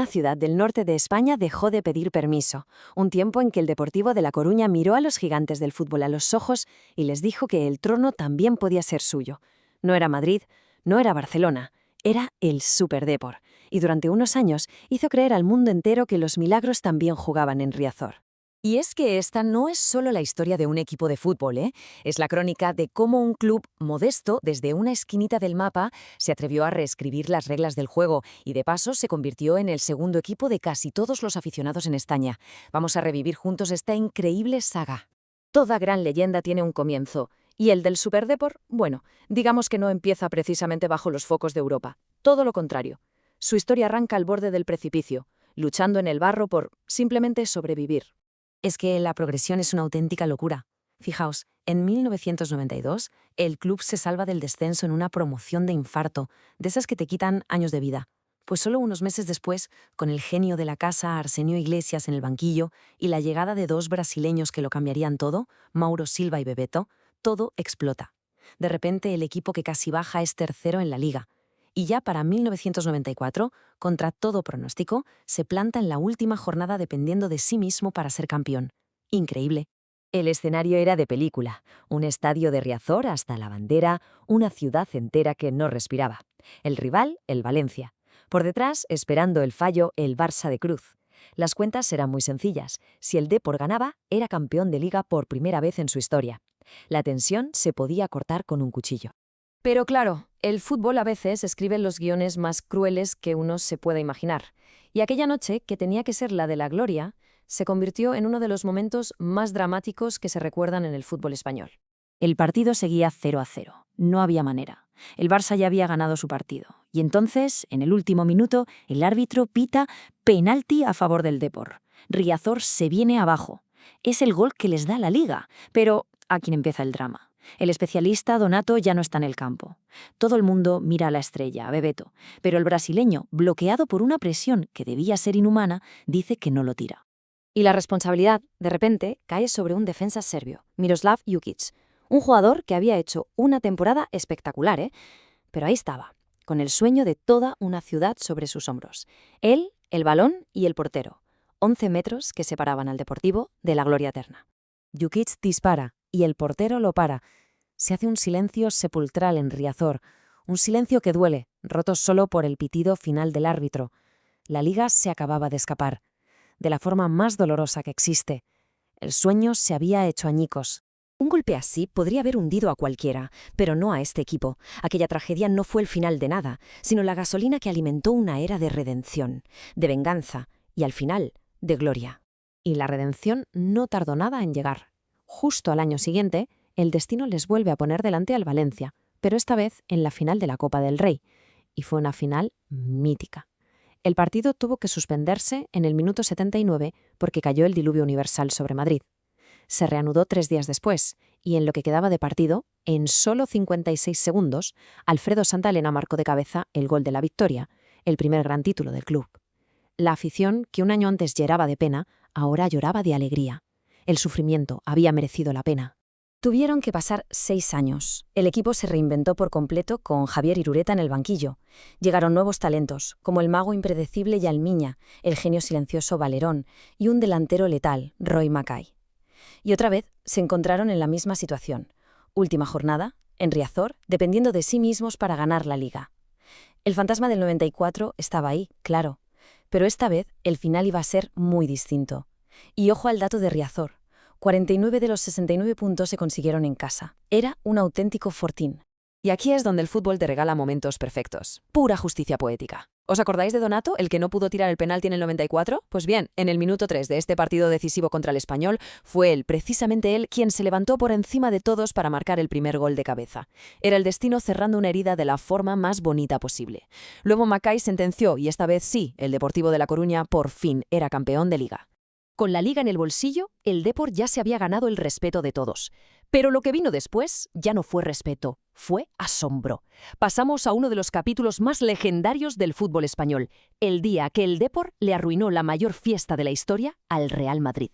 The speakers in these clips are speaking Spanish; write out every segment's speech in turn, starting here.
una ciudad del norte de España dejó de pedir permiso, un tiempo en que el Deportivo de La Coruña miró a los gigantes del fútbol a los ojos y les dijo que el trono también podía ser suyo. No era Madrid, no era Barcelona, era el Superdepor, y durante unos años hizo creer al mundo entero que los milagros también jugaban en Riazor. Y es que esta no es solo la historia de un equipo de fútbol, ¿eh? Es la crónica de cómo un club modesto, desde una esquinita del mapa, se atrevió a reescribir las reglas del juego y de paso se convirtió en el segundo equipo de casi todos los aficionados en España. Vamos a revivir juntos esta increíble saga. Toda gran leyenda tiene un comienzo, y el del Superdepor, bueno, digamos que no empieza precisamente bajo los focos de Europa. Todo lo contrario. Su historia arranca al borde del precipicio, luchando en el barro por simplemente sobrevivir. Es que la progresión es una auténtica locura. Fijaos, en 1992, el club se salva del descenso en una promoción de infarto, de esas que te quitan años de vida. Pues solo unos meses después, con el genio de la casa Arsenio Iglesias en el banquillo y la llegada de dos brasileños que lo cambiarían todo, Mauro Silva y Bebeto, todo explota. De repente, el equipo que casi baja es tercero en la liga. Y ya para 1994, contra todo pronóstico, se planta en la última jornada dependiendo de sí mismo para ser campeón. Increíble. El escenario era de película, un estadio de Riazor hasta la bandera, una ciudad entera que no respiraba. El rival, el Valencia. Por detrás, esperando el fallo, el Barça de Cruz. Las cuentas eran muy sencillas. Si el Depor ganaba, era campeón de liga por primera vez en su historia. La tensión se podía cortar con un cuchillo. Pero claro, el fútbol a veces escribe los guiones más crueles que uno se pueda imaginar. Y aquella noche, que tenía que ser la de la gloria, se convirtió en uno de los momentos más dramáticos que se recuerdan en el fútbol español. El partido seguía 0-0. No había manera. El Barça ya había ganado su partido. Y entonces, en el último minuto, el árbitro pita penalti a favor del Depor. Riazor se viene abajo. Es el gol que les da la liga. Pero aquí empieza el drama. El especialista Donato ya no está en el campo. Todo el mundo mira a la estrella, a Bebeto, pero el brasileño, bloqueado por una presión que debía ser inhumana, dice que no lo tira. Y la responsabilidad, de repente, cae sobre un defensa serbio, Miroslav Jukic, un jugador que había hecho una temporada espectacular, ¿eh? Pero ahí estaba, con el sueño de toda una ciudad sobre sus hombros. Él, el balón y el portero. 11 metros que separaban al Deportivo de la gloria eterna. Jukic dispara y el portero lo para. Se hace un silencio sepulcral en Riazor, un silencio que duele, roto solo por el pitido final del árbitro. La liga se acababa de escapar, de la forma más dolorosa que existe. El sueño se había hecho añicos. Un golpe así podría haber hundido a cualquiera, pero no a este equipo. Aquella tragedia no fue el final de nada, sino la gasolina que alimentó una era de redención, de venganza y, al final, de gloria. Y la redención no tardó nada en llegar. Justo al año siguiente, el destino les vuelve a poner delante al Valencia, pero esta vez en la final de la Copa del Rey. Y fue una final mítica. El partido tuvo que suspenderse en el minuto 79 porque cayó el diluvio universal sobre Madrid. Se reanudó 3 días después, y en lo que quedaba de partido, en solo 56 segundos, Alfredo Santaelena marcó de cabeza el gol de la victoria, el primer gran título del club. La afición, que un año antes lloraba de pena, ahora lloraba de alegría. El sufrimiento había merecido la pena. Tuvieron que pasar 6 años. El equipo se reinventó por completo con Javier Irureta en el banquillo. Llegaron nuevos talentos, como el mago impredecible Yalmiña, el genio silencioso Valerón y un delantero letal, Roy Mackay. Y otra vez se encontraron en la misma situación. Última jornada, en Riazor, dependiendo de sí mismos para ganar la liga. El fantasma del 94 estaba ahí, claro. Pero esta vez el final iba a ser muy distinto. Y ojo al dato de Riazor. 49 de los 69 puntos se consiguieron en casa. Era un auténtico fortín. Y aquí es donde el fútbol te regala momentos perfectos. Pura justicia poética. ¿Os acordáis de Donato, el que no pudo tirar el penalti en el 94? Pues bien, en el minuto 3 de este partido decisivo contra el Español, fue él, precisamente él, quien se levantó por encima de todos para marcar el primer gol de cabeza. Era el destino cerrando una herida de la forma más bonita posible. Luego Mackay sentenció, y esta vez sí, el Deportivo de La Coruña por fin era campeón de liga. Con la liga en el bolsillo, el Depor ya se había ganado el respeto de todos. Pero lo que vino después ya no fue respeto, fue asombro. Pasamos a uno de los capítulos más legendarios del fútbol español, el día que el Depor le arruinó la mayor fiesta de la historia al Real Madrid.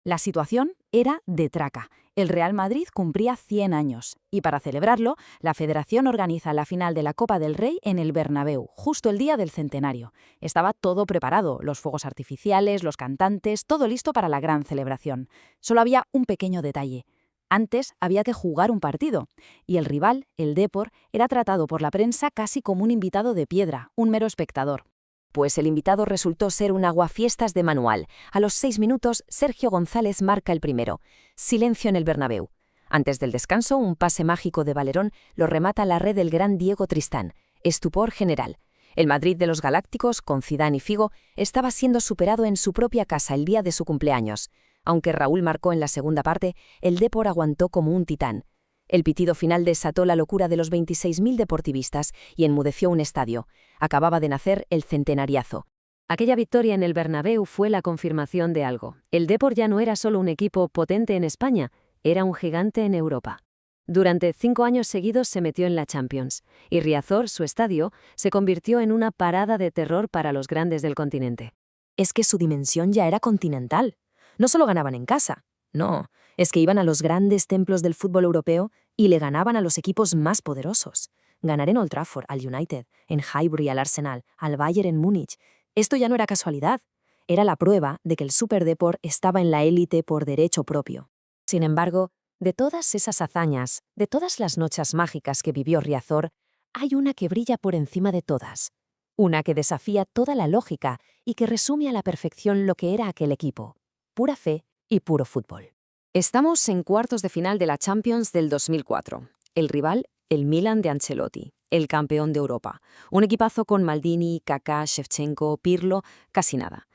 La situación era de traca. El Real Madrid cumplía 100 años y para celebrarlo, la Federación organiza la final de la Copa del Rey en el Bernabéu, justo el día del centenario. Estaba todo preparado, los fuegos artificiales, los cantantes, todo listo para la gran celebración. Solo había un pequeño detalle. Antes había que jugar un partido, y el rival, el Depor, era tratado por la prensa casi como un invitado de piedra, un mero espectador. Pues el invitado resultó ser un aguafiestas de manual. A los 6 minutos, Sergio González marca el primero. Silencio en el Bernabéu. Antes del descanso, un pase mágico de Valerón lo remata a la red del gran Diego Tristán. Estupor general. El Madrid de los Galácticos, con Zidane y Figo, estaba siendo superado en su propia casa el día de su cumpleaños. Aunque Raúl marcó en la segunda parte, el Depor aguantó como un titán. El pitido final desató la locura de los 26.000 deportivistas y enmudeció un estadio. Acababa de nacer el centenariazo. Aquella victoria en el Bernabéu fue la confirmación de algo. El Depor ya no era solo un equipo potente en España, era un gigante en Europa. Durante 5 años seguidos se metió en la Champions, y Riazor, su estadio, se convirtió en una parada de terror para los grandes del continente. Es que su dimensión ya era continental. No solo ganaban en casa, no, es que iban a los grandes templos del fútbol europeo y le ganaban a los equipos más poderosos. Ganar en Old Trafford al United, en Highbury al Arsenal, al Bayern en Múnich. Esto ya no era casualidad. Era la prueba de que el Super Depor estaba en la élite por derecho propio. Sin embargo, de todas esas hazañas, de todas las noches mágicas que vivió Riazor, hay una que brilla por encima de todas. Una que desafía toda la lógica y que resume a la perfección lo que era aquel equipo. Pura fe y puro fútbol. Estamos en cuartos de final de la Champions del 2004. El rival, el Milan de Ancelotti, el campeón de Europa. Un equipazo con Maldini, Kaká, Shevchenko, Pirlo, casi nada.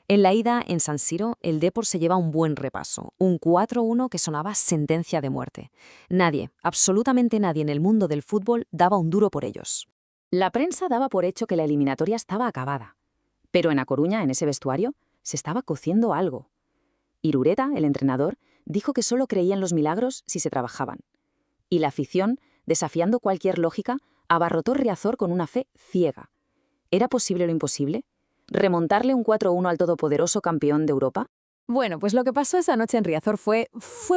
En la ida, en San Siro, el Depor se lleva un buen repaso, un 4-1 que sonaba sentencia de muerte. Nadie, absolutamente nadie en el mundo del fútbol daba un duro por ellos. La prensa daba por hecho que la eliminatoria estaba acabada. Pero en A Coruña, en ese vestuario, se estaba cociendo algo. Irureta, el entrenador, dijo que solo creía en los milagros si se trabajaban. Y la afición, desafiando cualquier lógica, abarrotó Riazor con una fe ciega. ¿Era posible lo imposible? ¿Remontarle un 4-1 al todopoderoso campeón de Europa? Bueno, pues lo que pasó esa noche en Riazor fue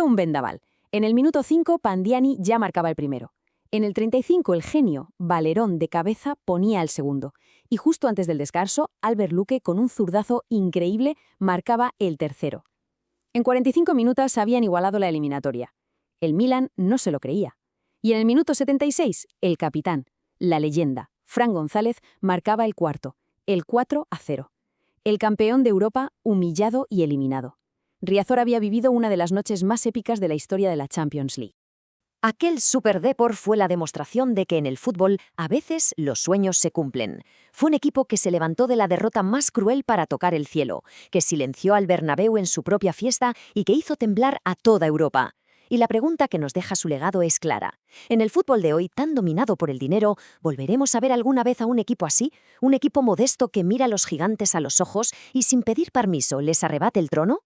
un vendaval. En el minuto 5, Pandiani ya marcaba el primero. En el 35, el genio, Valerón de cabeza, ponía el segundo. Y justo antes del descanso, Albert Luque, con un zurdazo increíble, marcaba el tercero. En 45 minutos habían igualado la eliminatoria. El Milan no se lo creía. Y en el minuto 76, el capitán, la leyenda, Fran González, marcaba el cuarto, el 4-0. El campeón de Europa humillado y eliminado. Riazor había vivido una de las noches más épicas de la historia de la Champions League. Aquel Super Depor fue la demostración de que en el fútbol a veces los sueños se cumplen. Fue un equipo que se levantó de la derrota más cruel para tocar el cielo, que silenció al Bernabéu en su propia fiesta y que hizo temblar a toda Europa. Y la pregunta que nos deja su legado es clara. En el fútbol de hoy, tan dominado por el dinero, ¿volveremos a ver alguna vez a un equipo así? ¿Un equipo modesto que mira a los gigantes a los ojos y sin pedir permiso les arrebate el trono?